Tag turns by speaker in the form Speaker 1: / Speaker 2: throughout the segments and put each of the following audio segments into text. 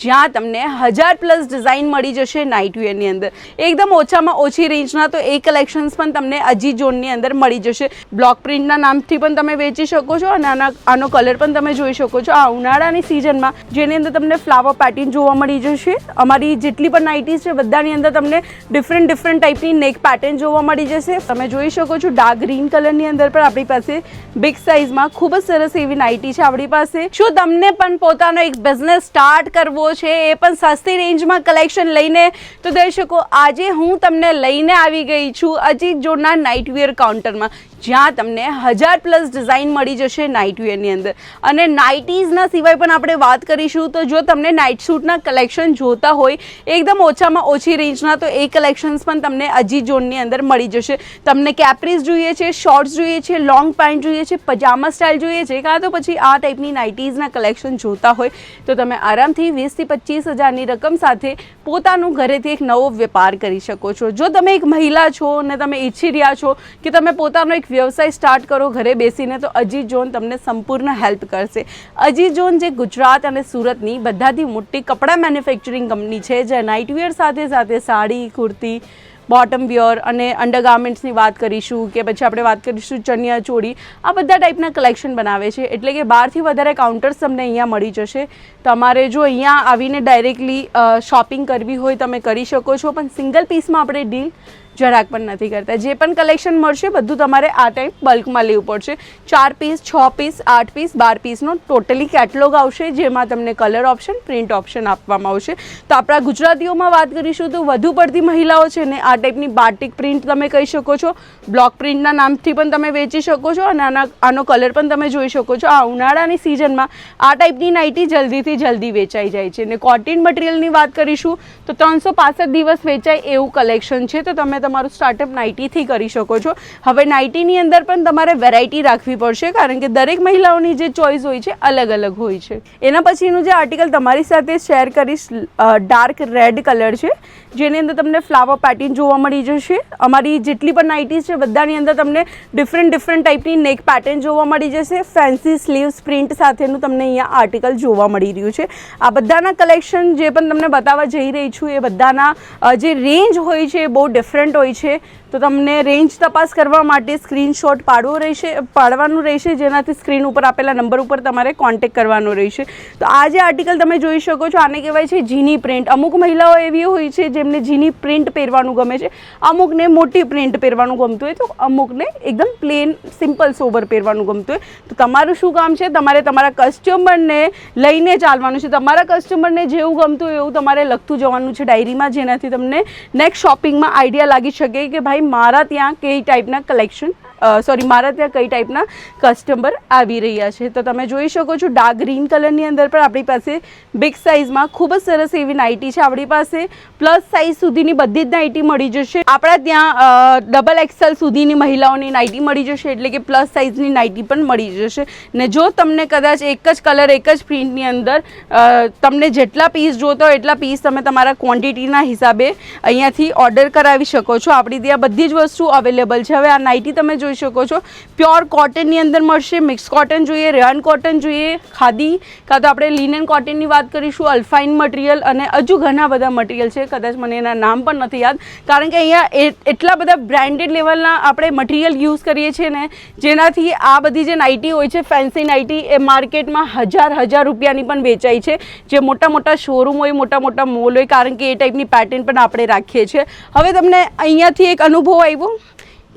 Speaker 1: જ્યાં તમને 1000+ ડિઝાઇન મળી જશે નાઇટવેરની અંદર એકદમ ઓછામાં ઓછી રેન્જના। તો એ કલેક્શન્સ પણ તમને અજીઝોનની અંદર મળી જશે। બ્લોક પ્રિન્ટના નામથી પણ તમે વેચી શકો છો અને આનો કલર પણ તમે જોઈ શકો છો। આ ઉનાળાની સિઝનમાં જેની અંદર તમને ફ્લાવર પેટર્ન જોવા મળી જશે। અમારી જેટલી પણ નાઇટીઝ છે બધાની અંદર તમને ડિફરન્ટ ટાઈપની નેક પેટર્ન જોવા મળી જશે। તમે જોઈ શકો છો ડાર્ક ગ્રીન કલરની અંદર પણ આપણી પાસે બિગ સાઇઝમાં ખૂબ જ સરસ એવી નાઇટી છે આપણી પાસે। શું તમને પણ પોતાનો એક બિઝનેસ સ્ટાર્ટ કરવો છે એ પણ સસ્તી રેન્જમાં કલેક્શન લઈને? તો દર્શકો આજે હું તમને લઈને આવી ગઈ છું અજીઝોનના નાઇટવેર કાઉન્ટરમાં, જ્યાં તમને 1000+ ડિઝાઇન મળી જશે નાઇટવેરની અંદર। અને નાઇટીઝના સિવાય પણ આપણે વાત કરીશું તો જો તમને નાઇટ સૂટના કલેક્શન જોતા હોય એકદમ ઓછામાં ઓછી રેન્જના તો એ કલેક્શન્સ પણ તમને અજીઝોનની અંદર મળી જશે। તમને કેપ્રીઝ જોઈએ છે, શોર્ટ્સ જોઈએ છે, લોંગ પેન્ટ જોઈએ છે, પજામા સ્ટાઇલ જોઈએ છે, કાં તો પછી આ ટાઈપની નાઇટીઝના કલેક્શન જોતા હોય તો તમે આરામથી 20,000 થી 25,000ની રકમ સાથે પોતાનું ઘરેથી એક નવો વેપાર કરી શકો છો। જો તમે એક મહિલા છો અને તમે ઈચ્છી રહ્યા છો કે તમે પોતાનો એક વ્યવસાય સ્ટાર્ટ કરો ઘરે બેસીને તો અજીઝોન તમને સંપૂર્ણ હેલ્પ કરશે। અજીઝોન જે ગુજરાત અને સુરતની બધાથી મોટી કપડાં મેન્યુફેક્ચરિંગ કંપની છે, જે નાઇટવેર સાથે સાથે સાડી, કુર્તી, બોટમ વિયર અને અંડરગાર્મેન્ટ્સની વાત કરીશું કે પછી આપણે વાત કરીશું ચણિયા ચોળી, આ બધા ટાઈપના કલેક્શન બનાવે છે। એટલે કે 12થી વધારે કાઉન્ટર્સ તમને અહીંયા મળી જશે। તમારે જો અહીંયા આવીને ડાયરેક્ટલી શોપિંગ કરવી હોય તમે કરી શકો છો, પણ સિંગલ પીસમાં આપણે ડીલ જરાક પણ નથી કરતા। જે પણ કલેક્શન મળશે બધું તમારે આ ટાઈમ બલ્કમાં લેવું પડશે। 4 પીસ, 6 પીસ, 8 પીસ, 12 પીસનો ટોટલી કેટલોગ આવશે, જેમાં તમને કલર ઓપ્શન, પ્રિન્ટ ઓપ્શન આપવામાં આવશે। તો આપણા ગુજરાતીઓમાં વાત કરીશું તો વધુ પડતી મહિલાઓ છે ને આ ટાઈપની બાટિક પ્રિન્ટ તમે કહી શકો છો, બ્લોક પ્રિન્ટના નામથી પણ તમે વેચી શકો છો અને આનો કલર પણ તમે જોઈ શકો છો। આ ઉનાળાની સિઝનમાં આ ટાઈપની નાઇટી જલ્દી વેચાઈ જાય છે। અને કોટન મટીરિયલની વાત કરીશું તો 365 દિવસ વેચાય એવું કલેક્શન છે। તો તમે તમારું સ્ટાર્ટઅપ નાઇટીથી કરી શકો છો। હવે નાઇટીની અંદર પણ તમારે વેરાયટી રાખવી પડશે, કારણ કે દરેક મહિલાઓની જે ચોઇસ હોય છે અલગ અલગ હોય છે। એના પછીનું જે આર્ટિકલ તમારી સાથે શેર કરીશ ડાર્ક રેડ કલર છે, જેની અંદર તમને ફ્લાવર પેટર્ન જોવા મળી જશે। અમારી જેટલી પણ નાઇટીઝ છે બધાની અંદર તમને ડિફરન્ટ ટાઈપની નેક પેટર્ન જોવા મળી જશે। ફેન્સી સ્લીવ્સ પ્રિન્ટ સાથેનું તમને અહીંયા આર્ટિકલ જોવા મળી રહ્યું છે। આ બધાના કલેક્શન જે પણ તમને બતાવવા જઈ રહી છું એ બધાના જે રેન્જ હોય છે એ બહુ ડિફરન્ટ હોય છે। તો તમને રેન્જ તપાસ કરવા માટે સ્ક્રીનશોટ પાડવાનું રહેશે, જેનાથી સ્ક્રીન ઉપર આપેલા નંબર ઉપર તમારે કોન્ટેક્ટ કરવાનો રહેશે। તો આ જે આર્ટિકલ તમે જોઈ શકો છો આને કહેવાય છે જીની પ્રિન્ટ। અમુક મહિલાઓ એવી હોય છે જેમને જીની પ્રિન્ટ પહેરવાનું ગમે છે, અમુકને મોટી પ્રિન્ટ પહેરવાનું ગમતું હોય, તો અમુકને એકદમ પ્લેન સિમ્પલ સોબર પહેરવાનું ગમતું હોય। તો તમારું શું કામ છે, તમારે તમારા કસ્ટમરને લઈને ચાલવાનું છે। તમારા કસ્ટમરને જેવું ગમતું હોય એવું તમારે લખતું જવાનું છે ડાયરીમાં, જેનાથી તમને નેક્સ્ટ શોપિંગમાં આઈડિયા લાગી શકે કે ભાઈ મારા ત્યાં કઈ ટાઈપના મારા ત્યાં કઈ ટાઈપના કસ્ટમર આવી રહ્યા છે। તો તમે જોઈ શકો છો ડાર્ક ગ્રીન કલરની અંદર પણ આપણી પાસે બિગ સાઇઝમાં ખૂબ જ સરસ એવી નાઇટી છે આપણી પાસે। પ્લસ સાઇઝ સુધીની બધી જ નાઇટી મળી જશે આપણા ત્યાં। ડબલ XL સુધીની મહિલાઓની નાઇટી મળી જશે, એટલે કે પ્લસ સાઇઝની નાઇટી પણ મળી જશે। ને જો તમને કદાચ એક જ કલર એક જ પ્રિન્ટની અંદર તમને જેટલા પીસ જોતો હોય એટલા પીસ તમે તમારા ક્વોન્ટિટીના હિસાબે અહીંયાથી ઓર્ડર કરાવી શકો છો। આપણી ત્યાં બધી જ વસ્તુ અવેલેબલ છે। હવે આ નાઇટી તમે જોઈ શકો છો પ્યોર કોટનની અંદર મળશે। મિક્સ કોટન જોઈએ, રેયન કોટન જોઈએ, ખાદી, કાં તો આપણે લિનન કોટનની વાત કરીશું, અલ્ફાઇન મટીરિયલ અને હજુ ઘણા બધા મટીરિયલ છે। કદાચ મને એના નામ પણ નથી યાદ, કારણ કે અહીંયા એટલા બધા બ્રાન્ડેડ લેવલના આપણે મટીરિયલ યુઝ કરીએ છીએ ને, જેનાથી આ બધી જે નાઇટી હોય છે ફેન્સી નાઇટી એ માર્કેટમાં હજાર રૂપિયાની પણ વેચાય છે, જે મોટા શોરૂમ હોય, મોટા મોલ હોય, કારણ કે એ ટાઈપની પેટર્ન પણ આપણે રાખીએ છીએ। હવે તમને અહીંયાથી એક અનુભવ આવ્યો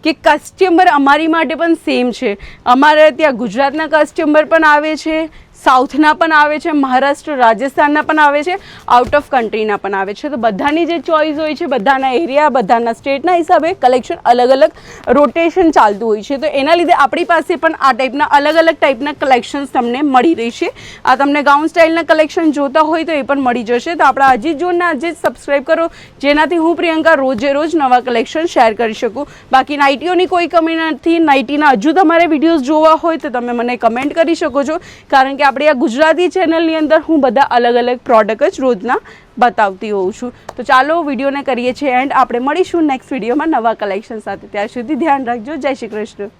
Speaker 1: કે કસ્ટમર અમારી માટે પણ સેમ છે। અમારે ત્યાં ગુજરાતના કસ્ટમર પણ આવે છે, સાઉથના પણ આવે છે, મહારાષ્ટ્ર, રાજસ્થાનના પણ આવે છે, આઉટ ઓફ કન્ટ્રીના પણ આવે છે। તો બધાની જે ચોઇસ હોય છે, બધાના એરિયા, બધાના સ્ટેટના હિસાબે કલેક્શન અલગ રોટેશન ચાલતું હોય છે। તો એના લીધે આપણી પાસે પણ આ ટાઈપના અલગ ટાઈપના કલેક્શન્સ તમને મળી રહેશે। આ તમને ગાઉન સ્ટાઇલના કલેક્શન જોતા હોય તો એ પણ મળી જશે। તો આપણા અજીઝોનને આજે સબસ્ક્રાઈબ કરો, જેનાથી હું પ્રિયંકા રોજ નવા કલેક્શન શેર કરી શકું। બાકી નાઇટીઓની કોઈ કમી નથી। નાઇટીના હજુ તમારે વિડીયોઝ જોવા હોય તો તમે મને કમેન્ટ કરી શકો છો, કારણ કે આપણી આ ગુજરાતી ચેનલની અંદર હું બધા અલગ પ્રોડક્ટ જ રોજના બતાવતી હોઉં છું। તો ચાલો વિડીયોને કરીએ છીએ એન્ડ આપણે મળીશું નેક્સ્ટ વિડીયોમાં નવા કલેક્શન સાથે। ત્યાર સુધી ધ્યાન રાખજો। જય શ્રી કૃષ્ણ।